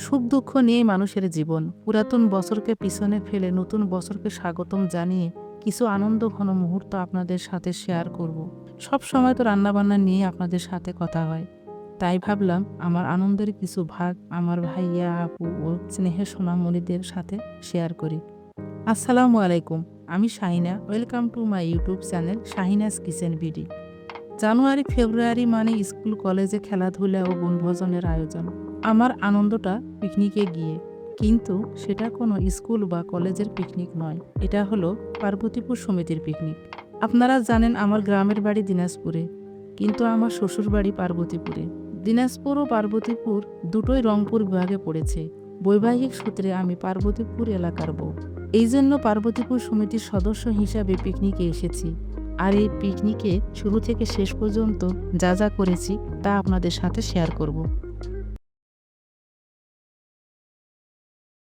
সুখ দুঃখ নিয়েই মানুষের জীবন। পুরাতন বছরকে পিছনে ফেলে নতুন বছরকে স্বাগতম জানিয়ে কিছু আনন্দ ঘন মুহূর্ত আপনাদের সাথে শেয়ার করব। সব সময় তো রান্নাবান্না নিয়ে আপনাদের সাথে কথা হয়, তাই ভাবলাম আমার আনন্দের কিছু ভাগ আমার ভাইয়া আপু ও স্নেহের সোনামণিদের সাথে শেয়ার করি। আসসালামু আলাইকুম, আমি শাহিনা। Welcome to my YouTube channel Shahina's kitchen BD. জানুয়ারি ফেব্রুয়ারি মানে স্কুল কলেজে খেলাধুলা ও বনভোজনের আয়োজন। আমার আনন্দটা পিকনিকে গিয়ে, কিন্তু সেটা কোনো স্কুল বা কলেজের পিকনিক নয়, এটা হলো পার্বতীপুর সমিতির পিকনিক। আপনারা জানেন আমার গ্রামের বাড়ি দিনাজপুরে, কিন্তু আমার শ্বশুর বাড়ি পার্বতীপুরে। দিনাজপুর ও পার্বতীপুর দুটোই রংপুর বিভাগে পড়েছে। বৈবাহিক সূত্রে আমি পার্বতীপুর এলাকার বউ, এই জন্য পার্বতীপুর সমিতির সদস্য হিসাবে পিকনিকে এসেছি। আর এই পিকনিকে শুরু থেকে শেষ পর্যন্ত যা যা করেছি তা আপনাদের সাথে শেয়ার করব।